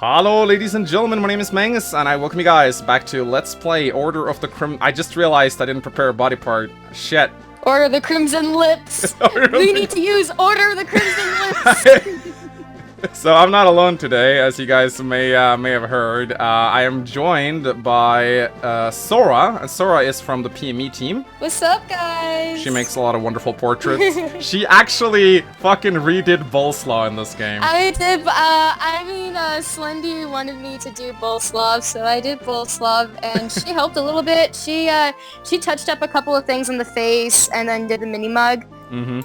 Hello ladies and gentlemen, my name is Mangus, and I welcome you guys back to Let's Play Order of the I just realized I didn't prepare a body part. Shit. Order of the Crimson Lips! We need to use Order of the Crimson Lips! So I'm not alone today, as you guys may have heard. I am joined by Sora, and Sora is from the PME team. What's up, guys? She makes a lot of wonderful portraits. She actually fucking redid Bolslaw in this game. I did, Slendy wanted me to do Bolslav, so I did Bolslav, and she helped a little bit. She touched up a couple of things in the face, and then did the mini mug.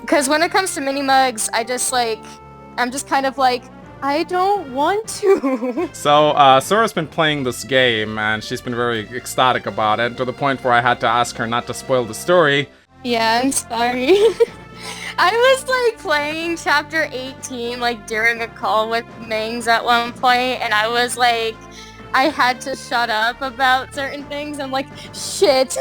Because when it comes to mini mugs, I'm just kind of like, I don't want to. So, Sora's been playing this game, and she's been very ecstatic about it, to the point where I had to ask her not to spoil the story. Yeah, I'm sorry. I was, playing Chapter 18, during a call with Mangs at one point, and I was, I had to shut up about certain things. I'm like, shit.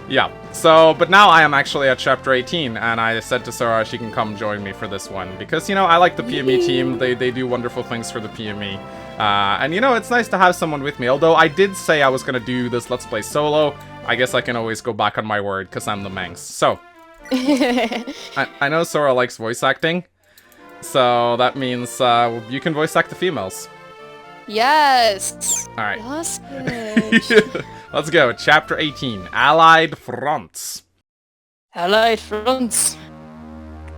Yeah, so, but now I am actually at Chapter 18, and I said to Sora she can come join me for this one, because, I like the PME team, they do wonderful things for the PME, and, it's nice to have someone with me, although I did say I was gonna do this Let's Play solo. I guess I can always go back on my word, because I'm the Manx. So, I know Sora likes voice acting, so that means you can voice act the females. Yes! Alright. Good. Let's go. Chapter 18. Allied Fronts. Allied Fronts.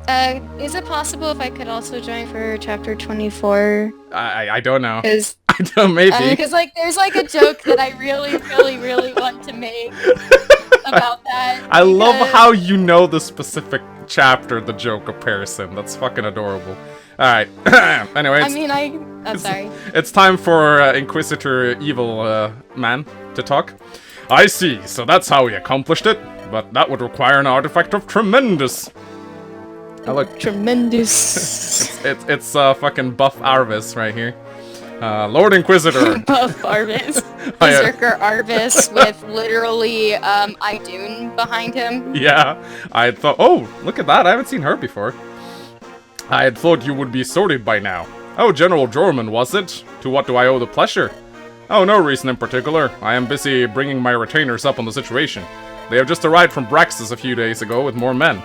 Is it possible if I could also join for Chapter 24? I don't know. Because I don't, maybe. Because, there's, a joke that I really, really, really want to make about that. I love how you know the specific chapter the joke comparison. That's fucking adorable. Alright. Anyway, I'm sorry. It's time for Inquisitor Evil Man to talk. I see, so that's how we accomplished it, but that would require an artifact of tremendous. Oh, look. Tremendous. it's fucking Buff Arvis right here. Lord Inquisitor. Buff Arvis. Berserker Arvis with literally Idun behind him. Yeah, I thought, oh, look at that, I haven't seen her before. I had thought you would be sorted by now. Oh, General Jorman, was it? To what do I owe the pleasure? Oh, no reason in particular. I am busy bringing my retainers up on the situation. They have just arrived from Braxis a few days ago with more men.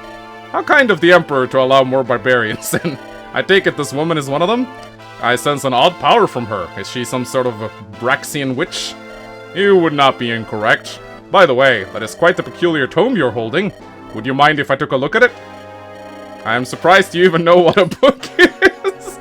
How kind of the Emperor to allow more barbarians in. I take it this woman is one of them? I sense an odd power from her. Is she some sort of a Braxian witch? You would not be incorrect. By the way, that is quite the peculiar tome you're holding. Would you mind if I took a look at it? I am surprised you even know what a book is.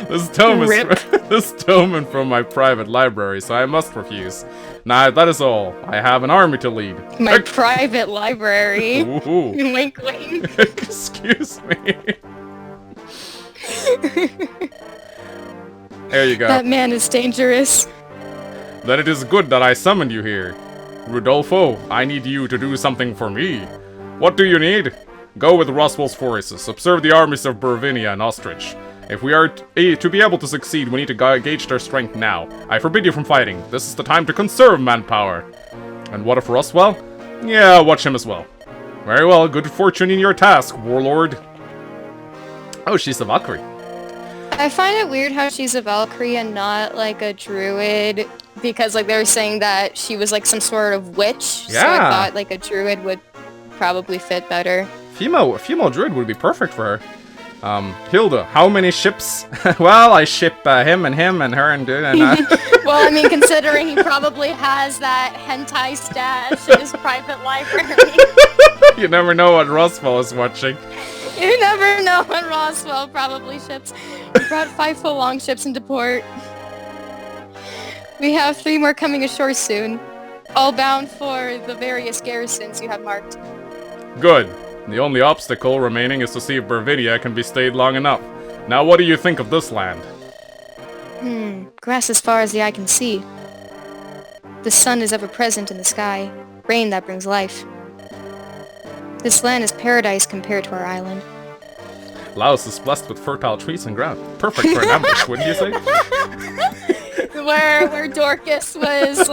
This tome is from my private library, so I must refuse. Nah, that is all. I have an army to lead. My private library. Ooh. Wink, wink. Excuse me. There you go. That man is dangerous. Then it is good that I summoned you here. Rudolfo, I need you to do something for me. What do you need? Go with Roswell's forces, observe the armies of Burvinia and Ostrich. If we are to be able to succeed, we need to gauge their strength now. I forbid you from fighting. This is the time to conserve manpower. And what of Roswell? Yeah, watch him as well. Very well, good fortune in your task, warlord. Oh, she's a Valkyrie. I find it weird how she's a Valkyrie and not, a druid, because, they were saying that she was, some sort of witch, yeah. So I thought, a druid would probably fit better. Female druid would be perfect for her. Hilda, how many ships? Well, I ship him and her and dude and Well, considering he probably has that hentai stash in his private library. You never know what Roswell is watching. You never know when Roswell probably ships. We brought 5-foot long ships into port. We have 3 more coming ashore soon, all bound for the various garrisons you have marked. Good. The only obstacle remaining is to see if Burvinia can be stayed long enough. Now what do you think of this land? Grass as far as the eye can see. The sun is ever present in the sky. Rain that brings life. This land is paradise compared to our island. Laos is blessed with fertile trees and ground. Perfect for an ambush, wouldn't you say? Where Dorcas was,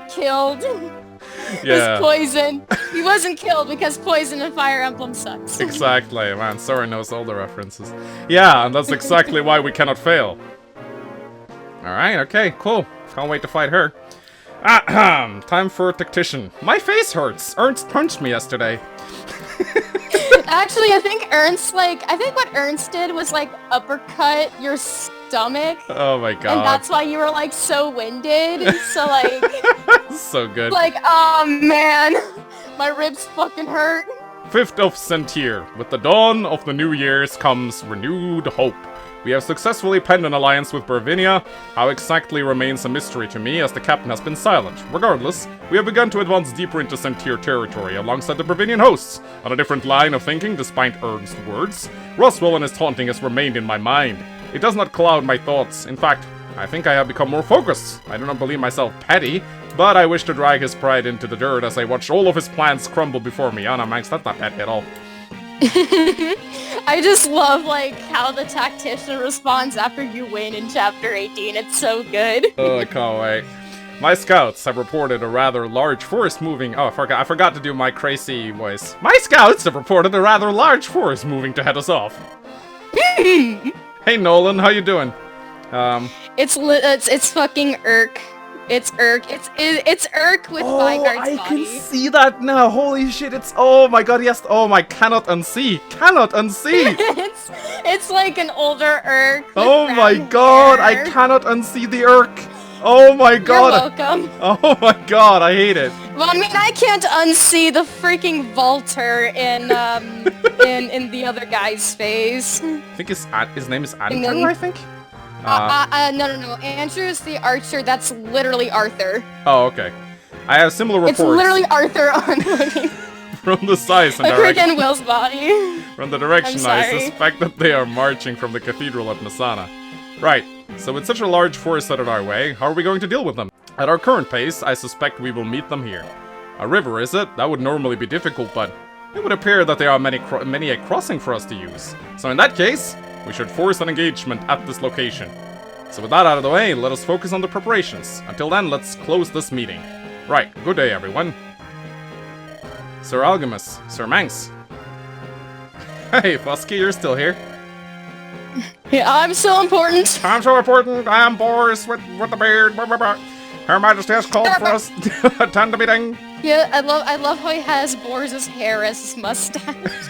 killed. Yeah. was poison. He wasn't killed because poison in Fire Emblem sucks. Exactly, man. Sora knows all the references. Yeah, and that's exactly why we cannot fail. Alright, okay, cool. Can't wait to fight her. Ahem. Time for a tactician. My face hurts. Ernst punched me yesterday. Actually, I think what Ernst did was like uppercut your stomach. Oh my god. And that's why you were like so winded. So like so good. Like, oh man, my ribs fucking hurt. 5th of Centier. With the dawn of the new years comes renewed hope. We have successfully penned an alliance with Bervinia. How exactly remains a mystery to me, as the captain has been silent. Regardless, we have begun to advance deeper into Centier territory alongside the Bervinian hosts. On a different line of thinking, despite Ernst's words, Roswell and his taunting has remained in my mind. It does not cloud my thoughts. In fact, I think I have become more focused. I do not believe myself petty, but I wish to drag his pride into the dirt as I watch all of his plans crumble before me. Oh no, Max, that's not petty at all. I just love, like, how the tactician responds after you win in Chapter 18. It's so good. Oh, I can't wait. My scouts have reported a rather large forest moving... Oh, I forgot to do my crazy voice. My scouts have reported a rather large forest moving to head us off. Hey, Nolan, how you doing? It's fucking Irk. It's Irk. It's Irk with Vigard's body. I can see that now. Holy shit, it's... Oh my god, yes. Oh my, cannot unsee. Cannot unsee. it's like an older Irk. Oh my god, hair. I cannot unsee the Irk. Oh my god. You're welcome. Oh my god, I hate it. Well, I mean, I can't unsee the freaking Volter in the other guy's face. I think his name is Andrew, I think? No. Andrew's the archer. That's literally Arthur. Oh, okay. I have similar reports. It's literally Arthur on looking. From the size and direction. direction. Will's body. From the direction, I sorry. suspect that they are marching from the cathedral at Masana. Right. So with such a large force set in our way, how are we going to deal with them? At our current pace, I suspect we will meet them here. A river, is it? That would normally be difficult, but it would appear that there are many a crossing for us to use. So in that case, we should force an engagement at this location. So with that out of the way, let us focus on the preparations. Until then, let's close this meeting. Right, good day everyone. Sir Algimas, Sir Manx. Hey, Fusky, you're still here. Yeah, I'm so important. I'm so important. I am Boris with the beard. Her Majesty has called for us to attend the meeting. Yeah, I love how he has Boris' hair as his mustache.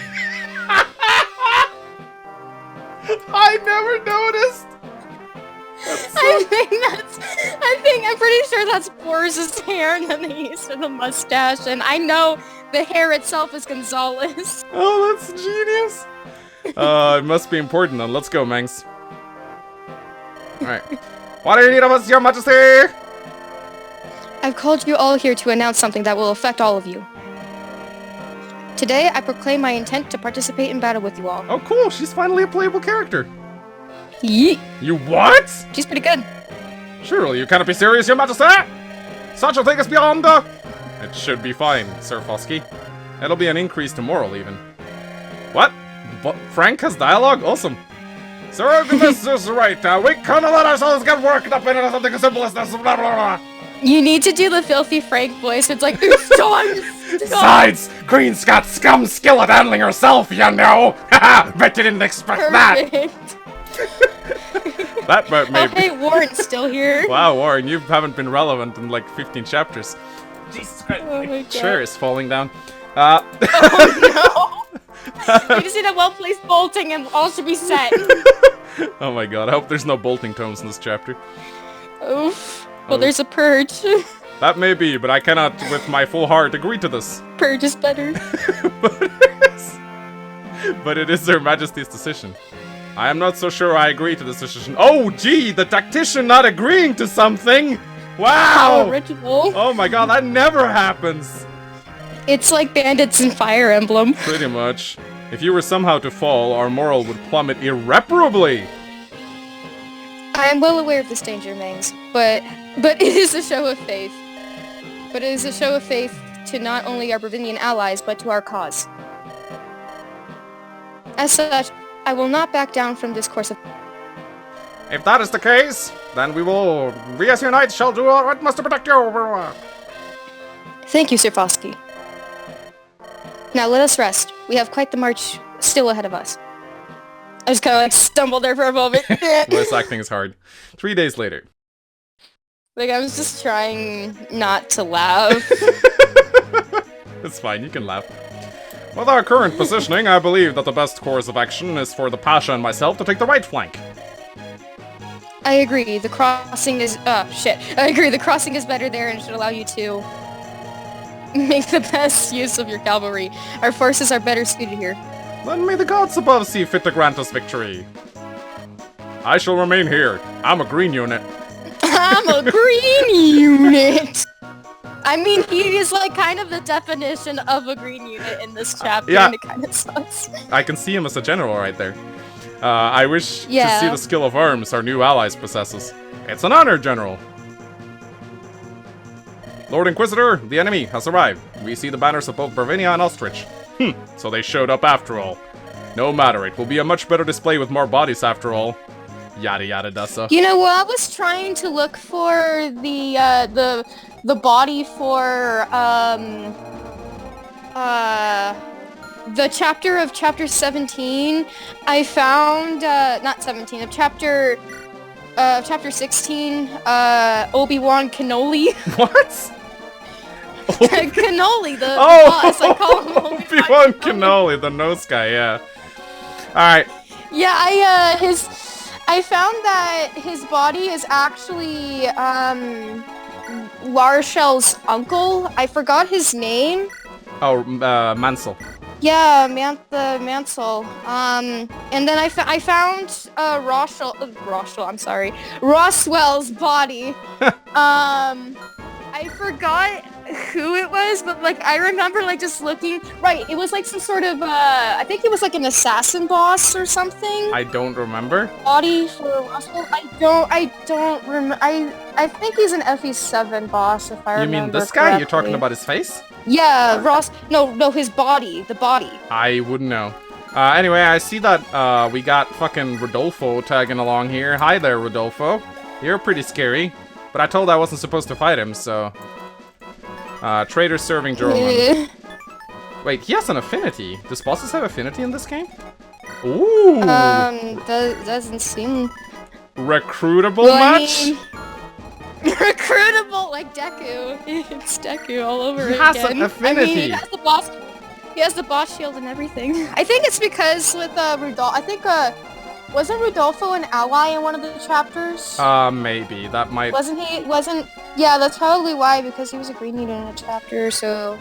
I never noticed. I'm pretty sure that's Boris' hair, and then he used the mustache, and I know the hair itself is Gonzalez. Oh, that's genius. It must be important then. Let's go, Mangs. Alright. What do you need of us, Your Majesty? I've called you all here to announce something that will affect all of you. Today, I proclaim my intent to participate in battle with you all. Oh, cool. She's finally a playable character. Yeet. You what? She's pretty good. Surely you cannot be serious, Your Majesty? Such a thing is beyond It should be fine, Sir Fosky. It'll be an increase to moral, even. What? Frank has dialogue? Awesome. Sir, this is right. We can't let ourselves get worked up into something as simple as this. Blah, blah, blah. You need to do the filthy Frank voice. It's like, it's time! Besides, Green's got scum skill at handling herself, you know! Haha! Bet you didn't expect Perfect. that! That maybe. Oh, hey, Warren's still here. Wow, Warren, you haven't been relevant in like 15 chapters. Jesus Christ. Oh my God. Chair is falling down. Oh no! You just need a well-placed bolting and all should be set. Oh my god, I hope there's no bolting tones in this chapter. Oof. Well, there's a purge. That may be, but I cannot, with my full heart, agree to this. Purge is better. But it is Her Majesty's decision. I am not so sure I agree to this decision. Oh, gee, the tactician not agreeing to something! Wow! How original. Oh my god, that never happens! It's like bandits in Fire Emblem. Pretty much. If you were somehow to fall, our morale would plummet irreparably! I am well aware of this danger, Mangs, but it is a show of faith. But it is a show of faith to not only our Bravinian allies, but to our cause. As such, I will not back down from this course of... If that is the case, then we as united shall do our utmost to protect you! Thank you, Sir Fosky. Now let us rest. We have quite the march still ahead of us. I just kind of like stumbled there for a moment. Voice acting is hard. 3 days later. Like, I was just trying not to laugh. It's fine, you can laugh. With our current positioning, I believe that the best course of action is for the Pasha and myself to take the right flank. I agree, the crossing is... I agree, the crossing is better there and should allow you to make the best use of your cavalry. Our forces are better suited here. Then may the gods above see fit to grant us victory. I shall remain here. I'm a green unit. I'm a green unit! I mean, he is like kind of the definition of a green unit in this chapter, and it kind of sucks. I can see him as a general right there. I wish to see the skill of arms our new allies possesses. It's an honor, General. Lord Inquisitor, the enemy has arrived. We see the banners of both Bravinia and Ostrich. So they showed up after all. No matter, it will be a much better display with more bodies after all. Yada yada dasa. You know, I was trying to look for the body for the chapter of chapter 17. I found not 17 of chapter 16. Obi-Wan Kenobi. What? Cannoli, the boss. I call him Obi-Wan Kenobi, the nose guy. Yeah. All right. Yeah, I found that his body is actually Larshell's uncle. I forgot his name. Oh, Mansell. Yeah, Mansell. And then I found Roswell's body. I forgot who it was, but like I remember like just looking. Right, it was like some sort of I think it was like an assassin boss or something. I don't remember. Body for Roswell. I don't remember. I think he's an FE7 boss if I remember. You mean this correctly. guy? You're talking about his face? Yeah, No, his body. The body. I wouldn't know. Anyway, I see that we got fucking Rodolfo tagging along here. Hi there, Rodolfo. You're pretty scary. But I told I wasn't supposed to fight him, so... traitor serving Jorman. Wait, he has an affinity. Does bosses have affinity in this game? Ooh! Doesn't seem... Recruitable much? Recruitable, like Deku. It's Deku all over again. He has an affinity. I mean, he has the boss shield and everything. I think it's because with Rodolfo... I think, wasn't Rodolfo an ally in one of the chapters? Maybe. That might... Yeah, that's probably why, because he was a green unit in a chapter, so...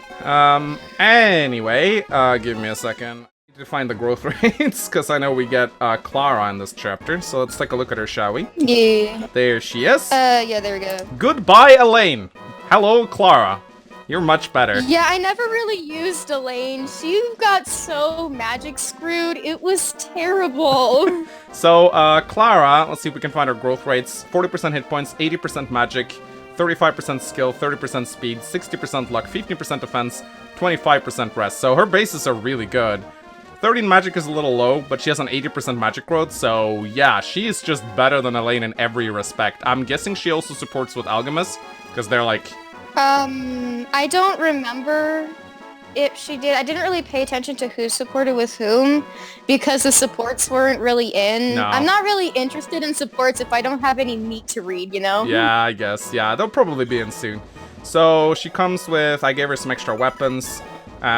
Anyway, give me a second. I need to find the growth rates, because I know we get, Clara in this chapter, so let's take a look at her, shall we? Yeah. There she is. Yeah, there we go. Goodbye, Elaine. Hello, Clara. You're much better. Yeah, I never really used Elaine. She got so magic screwed. It was terrible. So, Clara, let's see if we can find her growth rates. 40% hit points, 80% magic, 35% skill, 30% speed, 60% luck, 15% defense, 25% rest. So her bases are really good. 13 magic is a little low, but she has an 80% magic growth, so yeah, she is just better than Elaine in every respect. I'm guessing she also supports with Algimas, because they're like... I don't remember if she did. I didn't really pay attention to who supported with whom because the supports weren't really in. No. I'm not really interested in supports if I don't have any meat to read, you know? Yeah, I guess. Yeah, they'll probably be in soon. So she comes with, I gave her some extra weapons.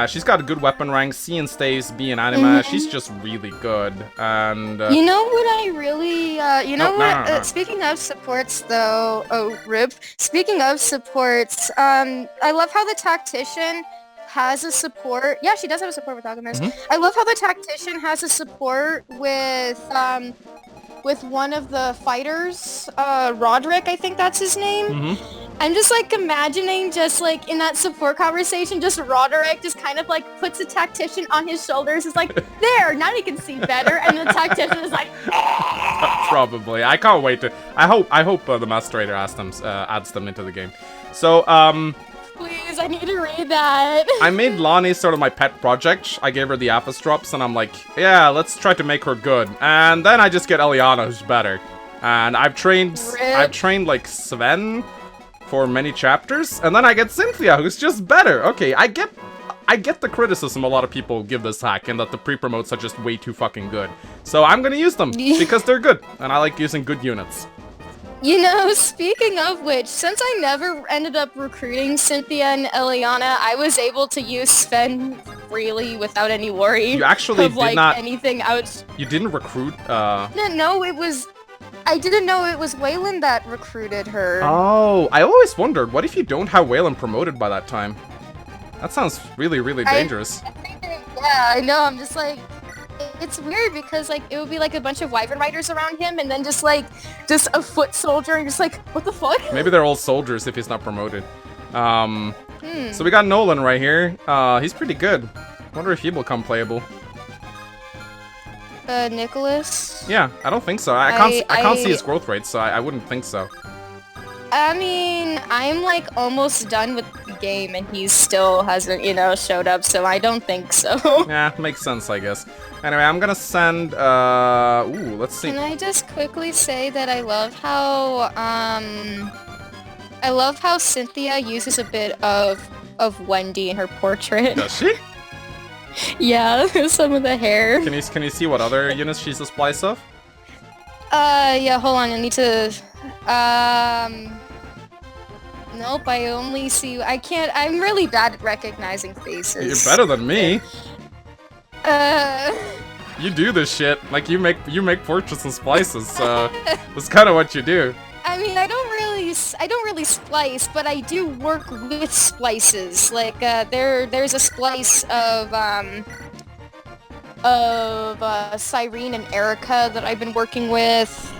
She's got a good weapon rank, C and staves, B and anima. She's just really good. And you know what I really, No. Speaking of supports, though, RIP. Speaking of supports, I love how the tactician has a support. Yeah, she does have a support with Algimas. I love how the tactician has a support with one of the fighters, Roderick, I think that's his name. I'm just like imagining just like in that support conversation, just Roderick just kind of like puts a tactician on his shoulders. It's like, there, now he can see better. And the tactician is like, probably. I can't wait to. I hope the TheMaskedRaider adds them into the game. So please, I need to read that. I made Lonnie sort of my pet project. I gave her the Aphis drops, and I'm like, yeah, let's try to make her good. And then I just get Eliana, who's better. And I've trained like Sven for many chapters, and then I get Cynthia, who's just better. Okay, I get the criticism a lot of people give this hack, and that the pre-promotes are just way too fucking good. So I'm gonna use them, because they're good, and I like using good units. You know, speaking of which, since I never ended up recruiting Cynthia and Eliana, I was able to use Sven freely without any worry. You actually of, did like, not... anything out. You didn't recruit, No, it was... I didn't know it was Waylon that recruited her. Oh, I always wondered, what if you don't have Waylon promoted by that time? That sounds really, really dangerous. Yeah, I know, I'm just like... It's weird because, like, it would be, like, a bunch of Wyvern Riders around him, and then just a foot soldier, and just like, what the fuck? Maybe they're all soldiers if he's not promoted. So we got Nolan right here. He's pretty good. Wonder if he will become playable. Nicholas? Yeah, I don't think so. I can't see his growth rate, so I wouldn't think so. I mean, I'm, like, almost done with the game, and he still hasn't, you know, showed up, so I don't think so. Yeah, makes sense, I guess. Anyway, I'm gonna send, ooh, let's see. Can I just quickly say that I love how Cynthia uses a bit of Wendy in her portrait. Does she? Yeah, some of the hair. Can you see what other units she's a splice of? Yeah, hold on, I need to, nope, I only see, I'm really bad at recognizing faces. You're better than me. You do this shit. Like, you make portraits and splices, so that's kind of what you do. I mean, I don't really splice, but I do work with splices. Like, there's a splice of Cyrene and Erica that I've been working with.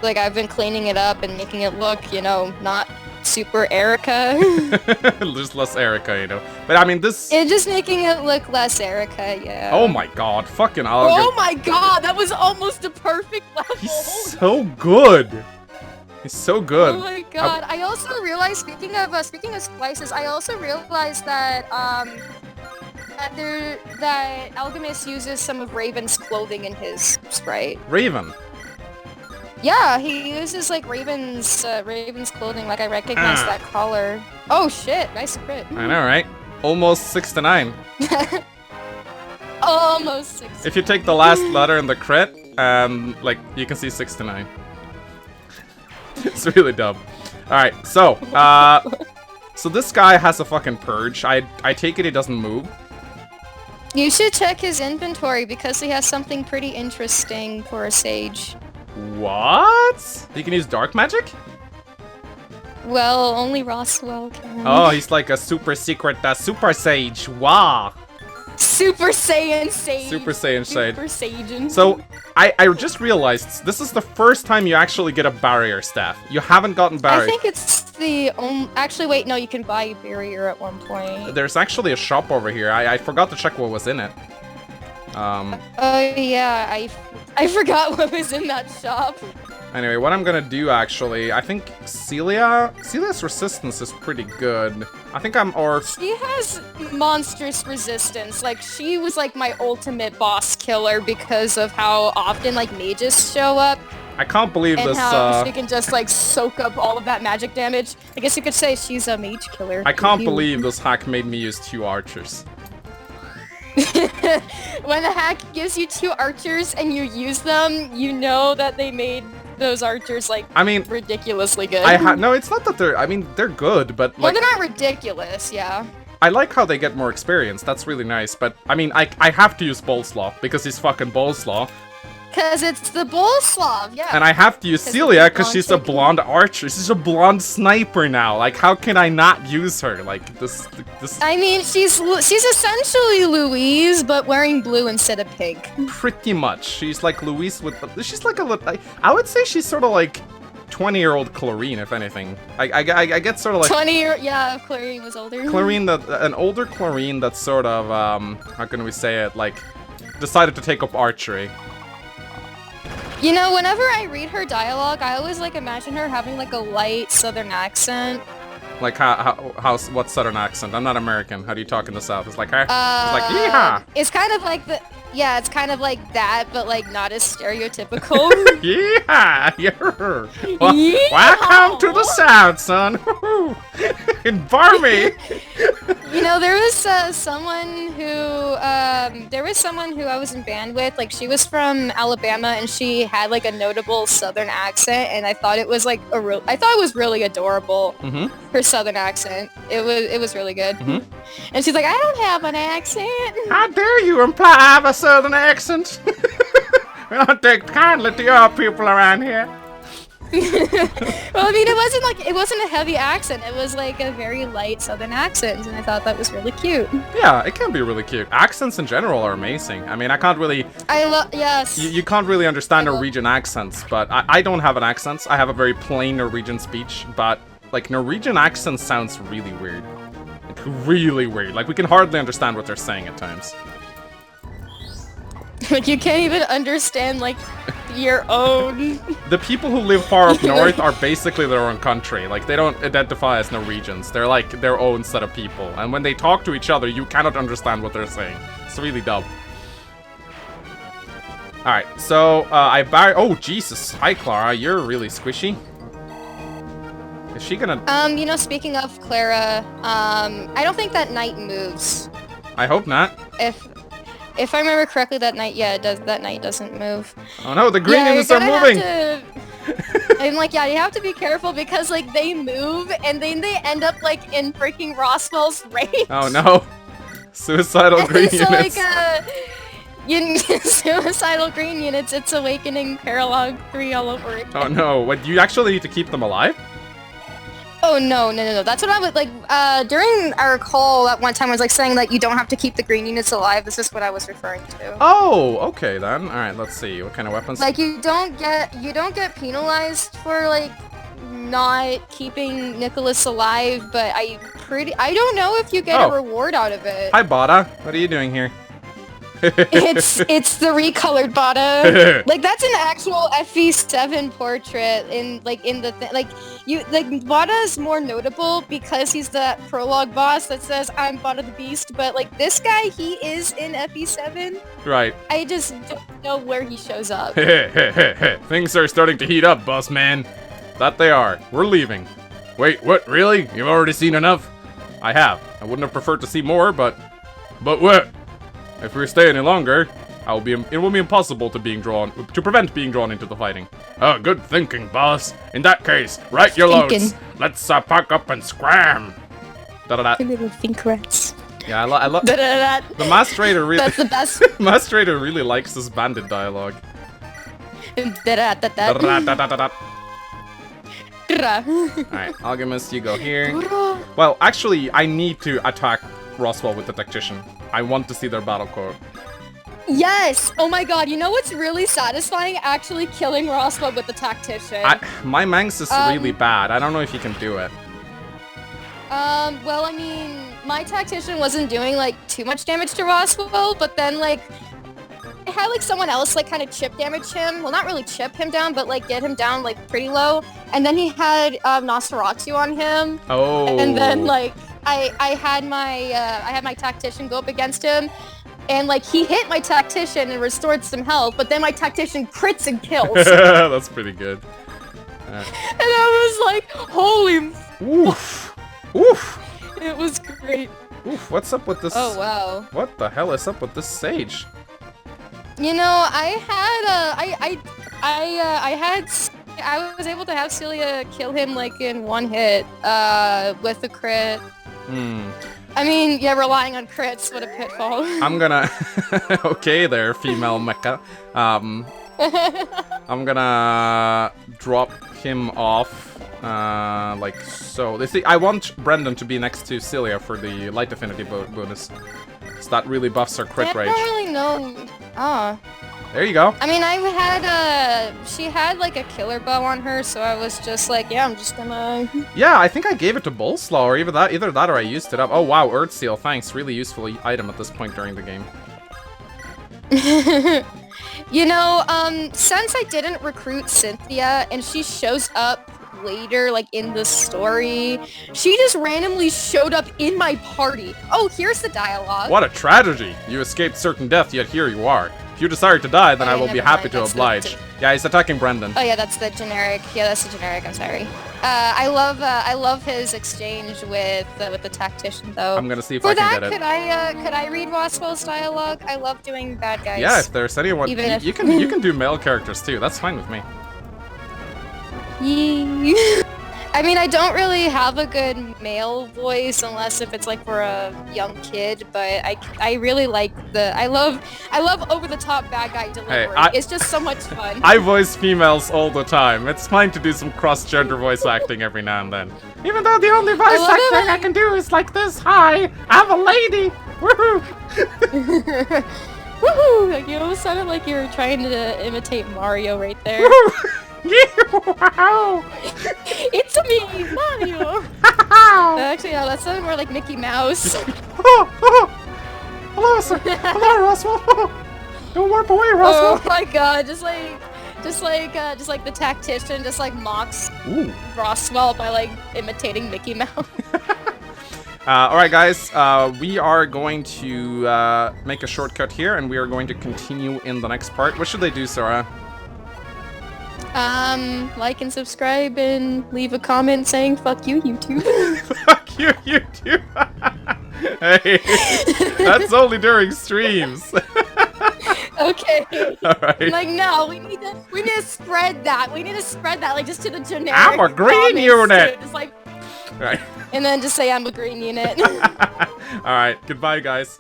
Like, I've been cleaning it up and making it look, you know, not super Erica. There's less Erica, you know. But I mean, this... It's just making it look less Erica, yeah. Oh my god, fucking Algimas. Oh my god, that was almost a perfect level. He's so good. He's so good. Oh my god. I also realized, speaking of splices, I also realized that that Algimas uses some of Raven's clothing in his sprite. Raven? Yeah, he uses like Raven's clothing. Like, I recognize that collar. Oh shit, nice crit. I know, right? Almost 6 to 9. Almost 6. If you take the last letter in the crit, like, you can see 6 to 9. It's really dumb. Alright, so, so this guy has a fucking purge. I take it he doesn't move. You should check his inventory because he has something pretty interesting for a sage. What? He can use dark magic? Well, only Roswell can. Oh, he's like a super secret super sage. Wow. Super Saiyan Sage. Super Saiyan Sage. Super Saiyan. So, I just realized this is the first time you actually get a barrier staff. You haven't gotten barrier. I think it's the only... Actually, wait, no, you can buy a barrier at one point. There's actually a shop over here. I forgot to check what was in it. Oh, yeah, I forgot what was in that shop. Anyway, what I'm gonna do, actually, I think Celia's resistance is pretty good. I think She has monstrous resistance. Like, she was, like, my ultimate boss killer because of how often, like, mages show up. I can't believe and this, how she can just, like, soak up all of that magic damage. I guess you could say she's a mage killer. I can't believe this hack made me use 2 archers. When a hack gives you 2 archers and you use them, you know that they made those archers, like, I mean, ridiculously good. No, it's not that they're good, but, like... Well, they're not ridiculous, yeah. I like how they get more experience, that's really nice, but, I mean, I have to use Bolslaw, because he's fucking Bolslaw. Because it's the Bolslav, yeah. And I have to use Celia because she's a blonde archer. She's a blonde sniper now. Like, how can I not use her? Like, this... I mean, she's essentially Louise, but wearing blue instead of pink. Pretty much. She's like Louise with... She's like I would say she's sort of like 20-year-old Clarine, if anything. I get sort of like... 20-year... Yeah, Clarine was older. Clarine, an older Clarine that's sort of, how can we say it? Like, decided to take up archery. You know, whenever I read her dialogue, I always, like, imagine her having, like, a light southern accent. Like, what southern accent? I'm not American. How do you talk in the South? It's like, it's like, yeehaw! It's kind of like yeah, it's kind of like that, but, like, not as stereotypical. Yeehaw! Welcome to the South, son! In Barmy! You know, there was someone who I was in band with. Like, she was from Alabama, and she had like a notable Southern accent, and I thought it was like I thought it was really adorable. Her Southern accent. It was really good. And she's like, I don't have an accent. How dare you imply I have a Southern accent? We don't take kindly to your people around here. Well, I mean, it wasn't a heavy accent. It was like a very light Southern accent, and I thought that was really cute. Yeah, it can be really cute. Accents in general are amazing. I mean, I can't really... Yes. You can't really understand Norwegian accents, but I don't have an accent. I have a very plain Norwegian speech, but, like, Norwegian accent sounds really weird. Like, really weird. Like, we can hardly understand what they're saying at times. Like, you can't even understand, like, your own... The people who live far up north are basically their own country. Like, they don't identify as Norwegians. They're, like, their own set of people. And when they talk to each other, you cannot understand what they're saying. It's really dumb. Alright, so, oh, Jesus. Hi, Clara. You're really squishy. Is she gonna... You know, speaking of Clara, I don't think that knight moves. I hope not. If I remember correctly, that knight, that knight doesn't move. Oh no, the green units are moving! I'm like, yeah, you have to be careful because, like, they move and then they end up, like, in freaking Roswell's raid. Oh no. Suicidal green so, units. Suicidal green units, it's Awakening Paralog 3 all over again. Oh no, what, you actually need to keep them alive? Oh, no. That's what I would, like, during our call at one time I was, like, saying that you don't have to keep the green units alive. This is what I was referring to. Oh, okay then. Alright, let's see. What kind of weapons? Like, you don't get penalized for, like, not keeping Nicholas alive, but I don't know if you get a reward out of it. Hi, Bada. What are you doing here? It's the recolored Bada. Like, that's an actual FE7 portrait Bada's more notable because he's the prologue boss that says I'm Bada the Beast, but like this guy, he is in FE7. Right. I just don't know where he shows up. Things are starting to heat up, boss man. That they are. We're leaving. Wait, what? Really? You've already seen enough? I have. I wouldn't have preferred to see more, but what? If we stay any longer, it will be impossible to prevent being drawn into the fighting. Oh, good thinking, boss. In that case, right your loads. Let's pack up and scram. Da-da-da. Little think rats. Yeah, I love. The MaskedRaider really. That's the best. MaskedRaider really likes this bandit dialogue. Alright, Algimas, you go here. Well, actually, I need to attack Roswell with the Tactician. I want to see their battle core. Yes! Oh my god, you know what's really satisfying? Actually killing Roswell with the Tactician. My Manx is really bad. I don't know if you can do it. Well, I mean, my Tactician wasn't doing, like, too much damage to Roswell, but then, like, I had, like, someone else, like, kind of chip damage him. Well, not really chip him down, but, like, get him down, like, pretty low. And then he had, Nosferatu on him. Oh. And then, like, I had my Tactician go up against him, and like he hit my Tactician and restored some health, but then my Tactician crits and kills. That's pretty good. And I was like, holy. Oof. Oof. It was great. Oof. What's up with this? Oh wow. What the hell is up with this sage? You know, I was able to have Celia kill him like in one hit, with a crit. I mean, yeah, relying on crits, what a pitfall. I'm gonna... Okay there, female mecha. I'm gonna drop him off, like so. See, I want Brendan to be next to Celia for the light affinity bonus. So that really buffs her crit rage. I don't really know. Oh. There you go. I mean, she had like a killer bow on her, so I was just like, yeah, I'm just gonna... Yeah, I think I gave it to Bullslaw, or either that or I used it up. Oh wow, Earth Seal, thanks. Really useful item at this point during the game. You know, since I didn't recruit Cynthia, and she shows up later, like, in the story, she just randomly showed up in my party. Oh, here's the dialogue. What a tragedy! You escaped certain death, yet here you are. If you desire to die, then Oh, I yeah, will be never happy mind. to That's the oblige. Yeah, he's attacking Brendan. Oh yeah, that's the generic. Yeah, that's the generic. I'm sorry. I love his exchange with the tactician though. I'm gonna see if For I can that, get it. could I read Roswell's dialogue? I love doing bad guys. Yeah, if there's anyone, Even if- you can do male characters too. That's fine with me. Yee. I mean, I don't really have a good male voice unless if it's like for a young kid, but I really like I love over the top bad guy delivery. It's just so much fun. I voice females all the time. It's fine to do some cross-gender voice acting every now and then. Even though the only voice acting I can do is like this. Hi, I'm a lady. Woohoo! Woohoo! Like, you almost sounded like you were trying to imitate Mario right there. Wow! It's me, Mario! Actually, yeah, that sounded more like Mickey Mouse. Hello, sir. Hello, Roswell. Don't warp away, Roswell. Oh my god, just like the tactician just like mocks Roswell by like imitating Mickey Mouse. Alright guys, we are going to make a shortcut here and we are going to continue in the next part. What should they do, Sarah? Like and subscribe and leave a comment saying fuck you, YouTube. Fuck you, YouTube! Hey, that's only during streams. Okay. Alright. Like, no, we need to spread that. We need to spread that, like, just to the generic I'm a green unit! Too. Just like, Right. and then just say I'm a green unit. Alright, goodbye guys.